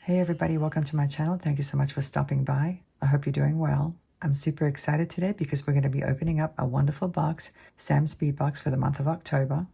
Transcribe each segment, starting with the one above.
Hey everybody, welcome to my channel. Thank you so much for stopping by. I hope you're doing well. I'm super excited today because we're going to be opening up a wonderful box, Sam's Bead box for the month of October.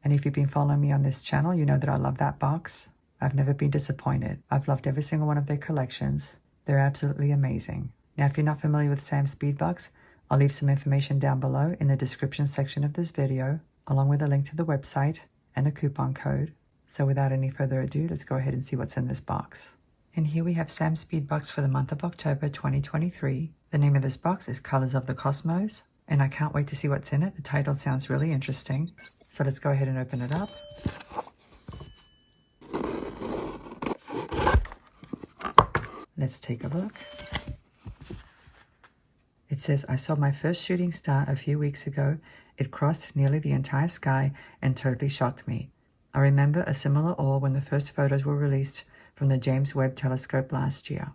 And if you've been following me on this channel, you know that I love that box. I've never been disappointed. I've loved every single one of their collections. They're absolutely amazing. Now, if you're not familiar with Sam's Bead box, I'll leave some information down below in the description section of this video, along with a link to the website and a coupon code. So without any further ado, let's go ahead and see what's in this box. And here we have Sam's Bead box for the month of October 2023. The name of this box is Colors of the Cosmos, and I can't wait to see what's in it. The title sounds really interesting. So let's go ahead and open it up. Let's take a look. It says, I saw my first shooting star a few weeks ago. It crossed nearly the entire sky and totally shocked me. I remember a similar awe when the first photos were released from the James Webb telescope last year.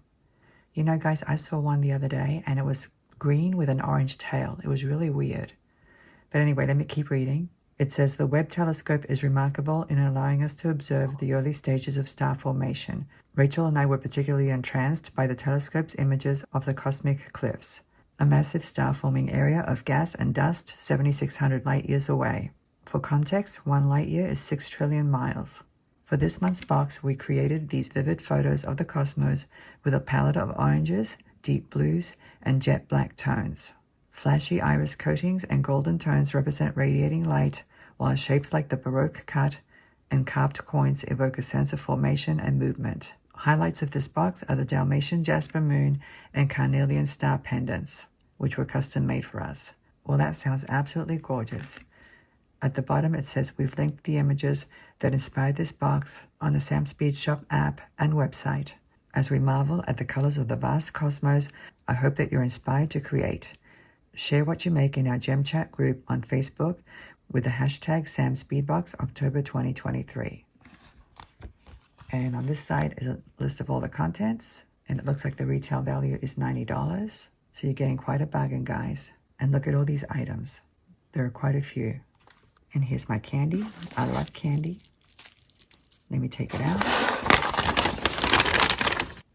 You know, guys, I saw one the other day and it was green with an orange tail. It was really weird. But anyway, let me keep reading. It says, the Webb telescope is remarkable in allowing us to observe the early stages of star formation. Rachel and I were particularly entranced by the telescope's images of the cosmic cliffs, a massive star-forming area of gas and dust 7,600 light-years away. For context, 1 light-year is 6 trillion miles. For this month's box, we created these vivid photos of the cosmos with a palette of oranges, deep blues, and jet black tones. Flashy iris coatings and golden tones represent radiating light, while shapes like the Baroque cut and carved coins evoke a sense of formation and movement. Highlights of this box are the Dalmatian jasper moon and carnelian star pendants, which were custom made for us. Well, that sounds absolutely gorgeous. At the bottom, it says we've linked the images that inspired this box on the Sam's Bead Shop app and website. As we marvel at the colors of the vast cosmos, I hope that you're inspired to create. Share what you make in our Gem Chat group on Facebook with the hashtag Sam's Bead Box October 2023. And on this side is a list of all the contents, and it looks like the retail value is $90. So you're getting quite a bargain, guys. And look at all these items. There are quite a few. And here's my candy. I love candy. Let me take it out.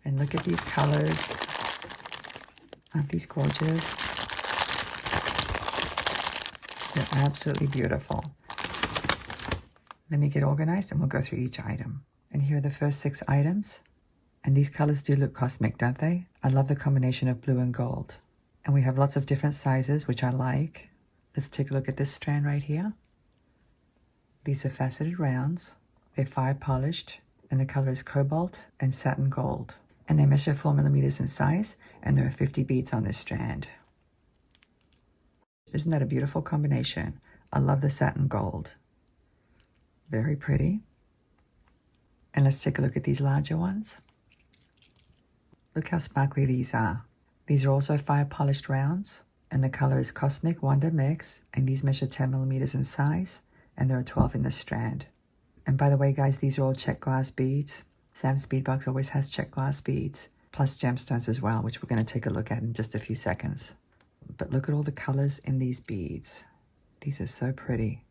And look at these colors. Aren't these gorgeous? They're absolutely beautiful. Let me get organized and we'll go through each item. And here are the first 6 items. And these colors do look cosmic, don't they? I love the combination of blue and gold. And we have lots of different sizes, which I like. Let's take a look at this strand right here. These are faceted rounds. They're fire polished, and the color is cobalt and satin gold. And they measure 4 millimeters in size, and there are 50 beads on this strand. Isn't that a beautiful combination? I love the satin gold. Very pretty. And let's take a look at these larger ones. Look how sparkly these are. These are also fire polished rounds, and the color is Cosmic Wonder Mix, and these measure 10 millimeters in size. And there are 12 in this strand. And by the way, guys, these are all check glass beads. Sam's Bead box always has check glass beads, plus gemstones as well, which we're going to take a look at in just a few seconds. But look at all the colors in these beads. These are so pretty.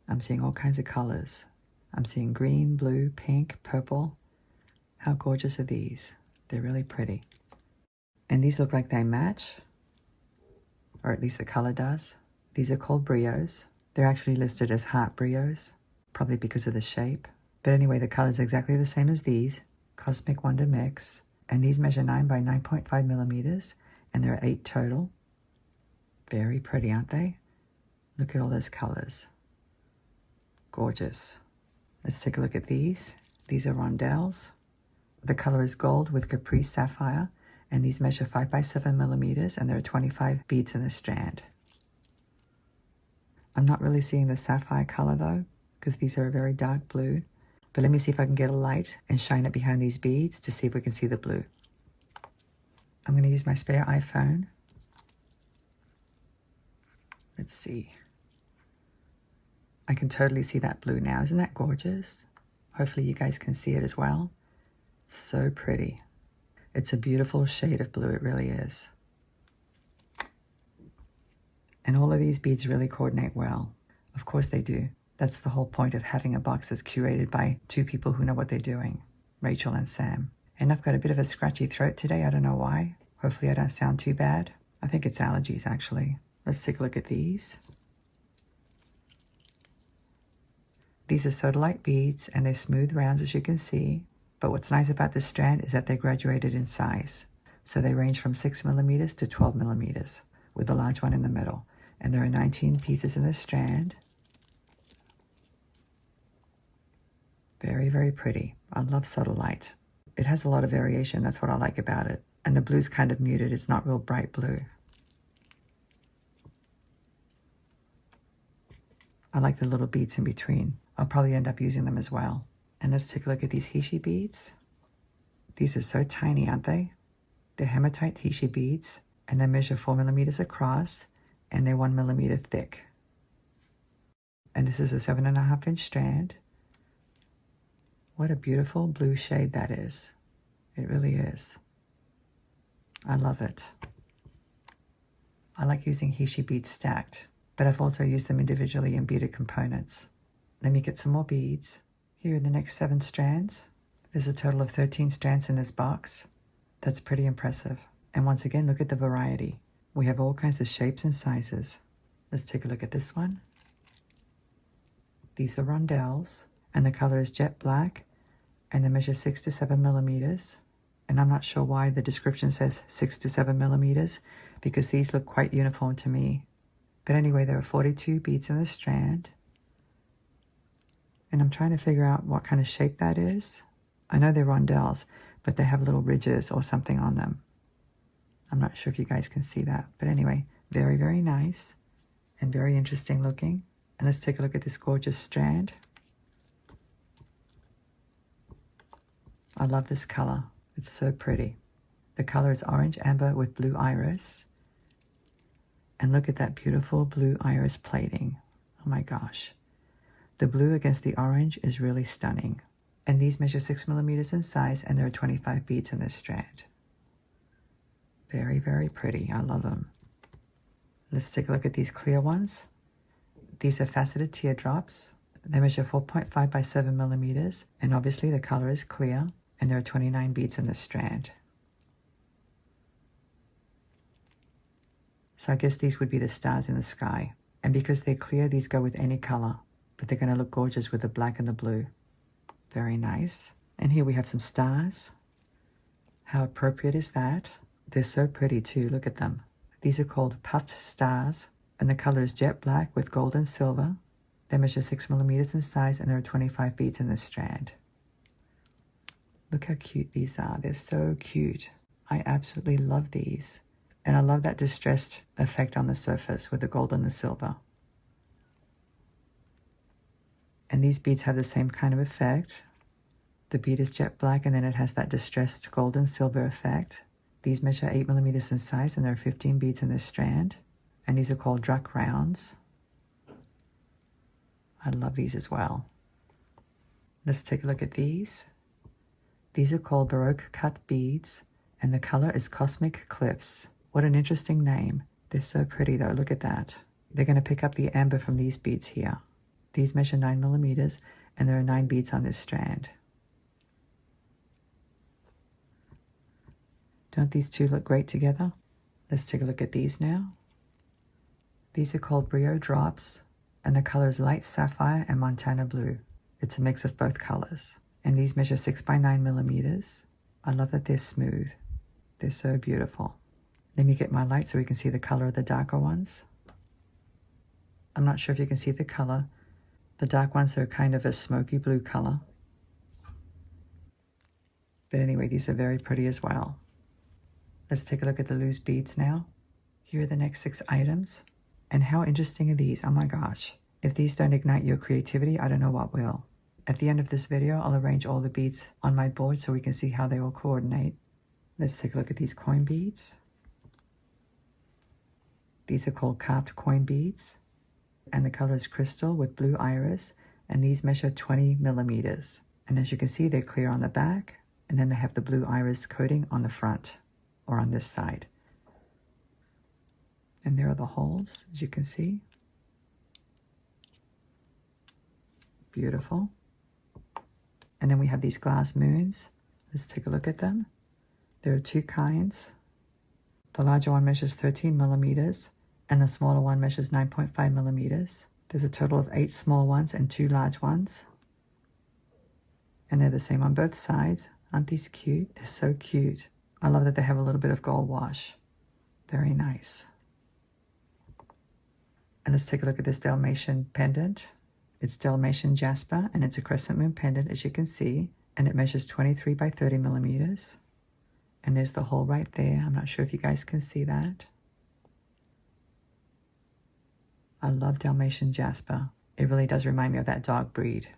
I'm seeing all kinds of colors. I'm seeing green, blue, pink, purple. How gorgeous are these? They're really pretty. And these look like they match, or at least the color does. These are called brios. They're actually listed as heart brios, probably because of the shape. But anyway, the color is exactly the same as these, Cosmic Wonder Mix. And these measure 9 by 9.5 millimeters, and there are 8 total. Very pretty, aren't they? Look at all those colors. Gorgeous. Let's take a look at these. These are rondelles. The color is gold with caprice sapphire, and these measure 5 by 7 millimeters, and there are 25 beads in the strand. I'm not really seeing the sapphire color though, because these are a very dark blue. But let me see if I can get a light and shine it behind these beads to see if we can see the blue. I'm going to use my spare iPhone. Let's see. I can totally see that blue now. Isn't that gorgeous? Hopefully you guys can see it as well. It's so pretty. It's a beautiful shade of blue, it really is. And all of these beads really coordinate well. Of course they do. That's the whole point of having a box that's curated by 2 people who know what they're doing, Rachel and Sam. And I've got a bit of a scratchy throat today. I don't know why. Hopefully I don't sound too bad. I think it's allergies actually. Let's take a look at these. These are sodalite beads and they're smooth rounds as you can see. But what's nice about this strand is that they're graduated in size. So they range from 6 millimeters to 12 millimeters with the large one in the middle. And there are 19 pieces in this strand. Very, very pretty. I love sodalite. It has a lot of variation. That's what I like about it. And the blue's kind of muted. It's not real bright blue. I like the little beads in between. I'll probably end up using them as well. And let's take a look at these Hishi beads. These are so tiny, aren't they? They're hematite Hishi beads, and they measure 4 millimeters across, and they're 1 millimeter thick. And this is a 7.5 inch strand. What a beautiful blue shade that is. It really is. I love it. I like using Hishi beads stacked, but I've also used them individually in beaded components. Let me get some more beads. Here are the next 7 strands. There's a total of 13 strands in this box. That's pretty impressive. And once again, look at the variety. We have all kinds of shapes and sizes. Let's take a look at this one. These are rondelles, and the color is jet black, and they measure 6 to 7 millimeters. And I'm not sure why the description says 6 to 7 millimeters, because these look quite uniform to me. But anyway, there are 42 beads in this strand. And I'm trying to figure out what kind of shape that is. I know they're rondelles, but they have little ridges or something on them. I'm not sure if you guys can see that. But anyway, very, very nice and very interesting looking. And let's take a look at this gorgeous strand. I love this color. It's so pretty. The color is orange amber with blue iris. And look at that beautiful blue iris plating. Oh my gosh. The blue against the orange is really stunning. And these measure 6 millimeters in size, and there are 25 beads in this strand. Very, very pretty. I love them. Let's take a look at these clear ones. These are faceted teardrops. They measure 4.5 by 7 millimeters, and obviously the color is clear, and there are 29 beads in this strand. So I guess these would be the stars in the sky. And because they're clear, these go with any color, but they're going to look gorgeous with the black and the blue. Very nice. And here we have some stars. How appropriate is that? They're so pretty too. Look at them. These are called puffed stars, and the color is jet black with gold and silver. They measure 6 millimeters in size, and there are 25 beads in this strand. Look how cute these are. They're so cute. I absolutely love these. And I love that distressed effect on the surface with the gold and the silver. And these beads have the same kind of effect. The bead is jet black, and then it has that distressed gold and silver effect. These measure 8 millimeters in size, and there are 15 beads in this strand. And these are called druck rounds. I love these as well. Let's take a look at these. These are called Baroque cut beads, and the color is Cosmic Cliffs. What an interesting name. They're so pretty though. Look at that. They're going to pick up the amber from these beads here. These measure 9 millimeters, and there are 9 beads on this strand. Don't these two look great together? Let's take a look at these now. These are called Brio drops, and the color is light sapphire and Montana blue. It's a mix of both colors. And these measure 6 by 9 millimeters. I love that they're smooth. They're so beautiful. Let me get my light so we can see the color of the darker ones. I'm not sure if you can see the color. The dark ones are kind of a smoky blue color. But anyway, these are very pretty as well. Let's take a look at the loose beads now. Here are the next 6 items. And how interesting are these? Oh my gosh. If these don't ignite your creativity, I don't know what will. At the end of this video, I'll arrange all the beads on my board so we can see how they all coordinate. Let's take a look at these coin beads. These are called carved coin beads. And the color is crystal with blue iris, and these measure 20 millimeters. And as you can see, they're clear on the back, and then they have the blue iris coating on the front, or on this side. And there are the holes, as you can see. Beautiful. And then we have these glass moons. Let's take a look at them. There are two kinds. The larger one measures 13 millimeters and the smaller one measures 9.5 millimeters. There's a total of 8 small ones and 2 large ones. And they're the same on both sides. Aren't these cute? They're so cute. I love that they have a little bit of gold wash. Very nice. And let's take a look at this Dalmatian pendant. It's Dalmatian jasper and it's a crescent moon pendant, as you can see, and it measures 23 by 30 millimeters. And there's the hole right there. I'm not sure if you guys can see that. I love Dalmatian jasper. It really does remind me of that dog breed.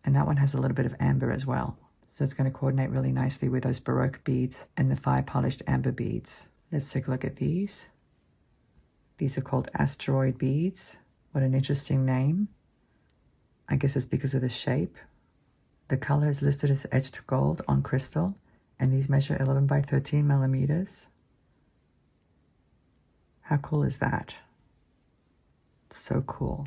And that one has a little bit of amber as well. So it's going to coordinate really nicely with those Baroque beads and the fire polished amber beads. Let's take a look at these. These are called asteroid beads. What an interesting name. I guess it's because of the shape. The color is listed as etched gold on crystal, and these measure 11 by 13 millimeters. How cool is that? It's so cool.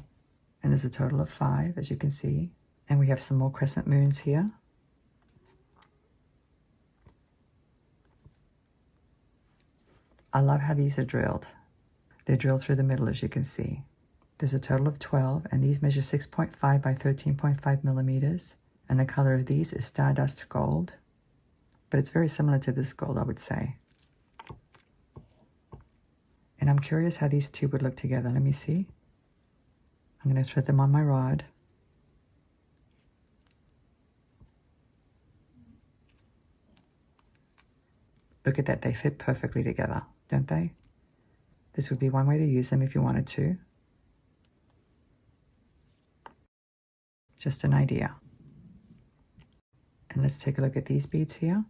And there's a total of 5, as you can see. And we have some more crescent moons here. I love how these are drilled. They're drilled through the middle, as you can see. There's a total of 12, and these measure 6.5 by 13.5 millimeters. And the color of these is stardust gold. But it's very similar to this gold, I would say. And I'm curious how these two would look together. Let me see. I'm going to thread them on my rod. Look at that, they fit perfectly together, don't they? This would be one way to use them if you wanted to. Just an idea. And let's take a look at these beads here.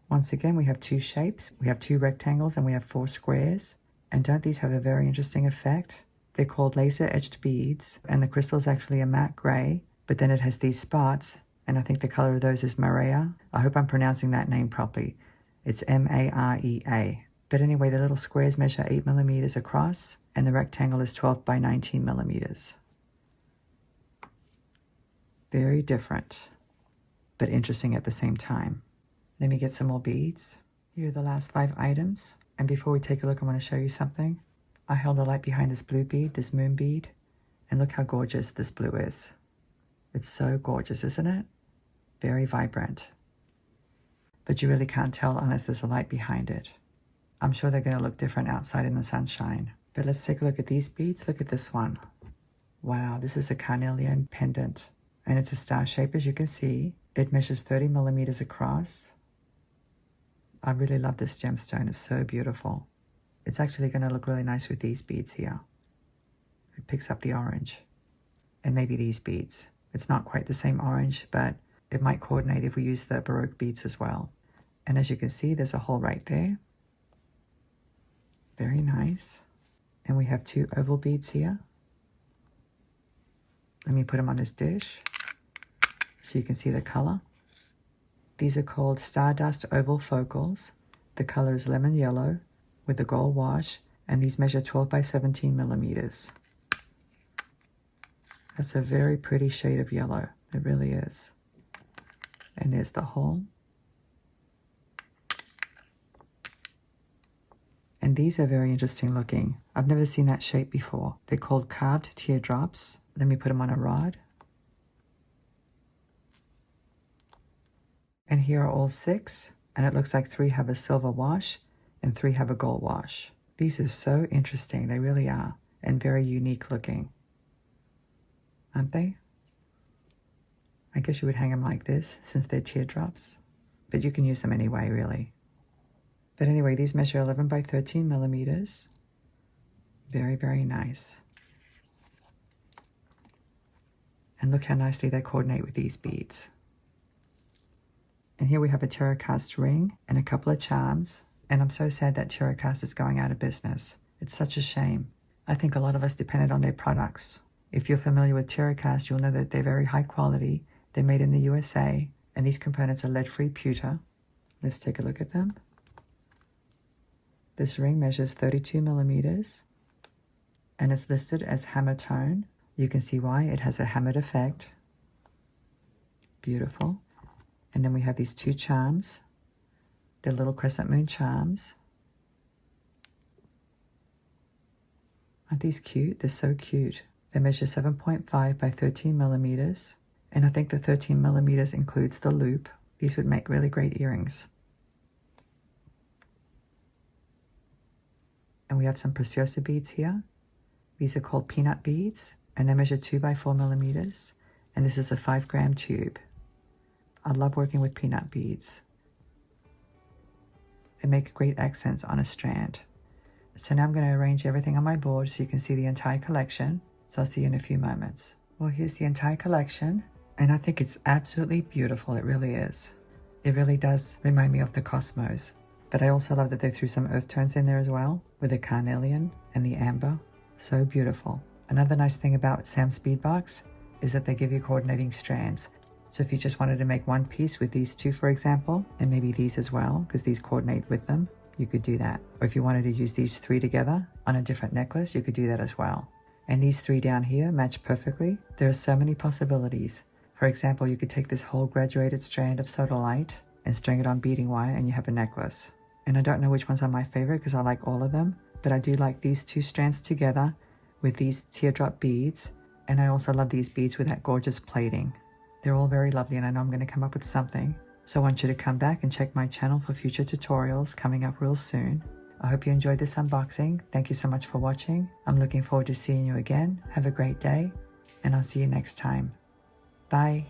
Once again, we have 2 shapes. We have 2 rectangles and we have 4 squares. And don't these have a very interesting effect? They're called laser etched beads, and the crystal is actually a matte gray, but then it has these spots, and I think the color of those is Marea. I hope I'm pronouncing that name properly. It's M-A-R-E-A. But anyway, the little squares measure 8 millimeters across, and the rectangle is 12 by 19 millimeters. Very different, but interesting at the same time. Let me get some more beads. Here are the last 5 items. And before we take a look, I want to show you something. I held the light behind this blue bead, this moon bead, and look how gorgeous this blue is. It's so gorgeous, isn't it? Very vibrant. But you really can't tell unless there's a light behind it. I'm sure they're going to look different outside in the sunshine. But let's take a look at these beads. Look at this one. Wow, this is a carnelian pendant. And it's a star shape, as you can see. It measures 30 millimeters across. I really love this gemstone. It's so beautiful. It's actually going to look really nice with these beads here. It picks up the orange. And maybe these beads. It's not quite the same orange, but it might coordinate if we use the Baroque beads as well. And as you can see, there's a hole right there. Very nice. And we have 2 oval beads here. Let me put them on this dish so you can see the color. These are called Stardust Oval Focals. The color is lemon yellow with a gold wash, and these measure 12 by 17 millimeters. That's a very pretty shade of yellow. It really is. And there's the hole. And these are very interesting looking. I've never seen that shape before. They're called carved teardrops. Let me put them on a rod. And here are all 6, and it looks like 3 have a silver wash and 3 have a gold wash. These are so interesting, they really are, and very unique looking. Aren't they? I guess you would hang them like this since they're teardrops, but you can use them anyway, really. But anyway, these measure 11 by 13 millimeters. Very, very nice. And look how nicely they coordinate with these beads. And here we have a TerraCast ring and a couple of charms. And I'm so sad that TerraCast is going out of business. It's such a shame. I think a lot of us depended on their products. If you're familiar with TerraCast, you'll know that they're very high quality. They're made in the USA, and these components are lead-free pewter. Let's take a look at them. This ring measures 32 millimeters, and it's listed as hammer tone. You can see why. It has a hammered effect. Beautiful. And then we have these 2 charms. They're little crescent moon charms. Aren't these cute? They're so cute. They measure 7.5 by 13 millimeters. And I think the 13 millimeters includes the loop. These would make really great earrings. And we have some preciosa beads here. These are called peanut beads, and they measure 2 by 4 millimeters. And this is a 5-gram tube. I love working with peanut beads. They make great accents on a strand. So now I'm going to arrange everything on my board so you can see the entire collection. So I'll see you in a few moments. Well, here's the entire collection, and I think it's absolutely beautiful. It really is. It really does remind me of the cosmos. But I also love that they threw some earth tones in there as well, with the carnelian and the amber. So beautiful. Another nice thing about Sam's Bead Box is that they give you coordinating strands. So if you just wanted to make one piece with these 2, for example, and maybe these as well, because these coordinate with them, you could do that. Or if you wanted to use these 3 together on a different necklace, you could do that as well. And these 3 down here match perfectly. There are so many possibilities. For example, you could take this whole graduated strand of sodalite and string it on beading wire and you have a necklace. And I don't know which ones are my favorite because I like all of them, but I do like these 2 strands together with these teardrop beads. And I also love these beads with that gorgeous plating. They're all very lovely, and I know I'm going to come up with something. So I want you to come back and check my channel for future tutorials coming up real soon. I hope you enjoyed this unboxing. Thank you so much for watching. I'm looking forward to seeing you again. Have a great day, and I'll see you next time. Bye.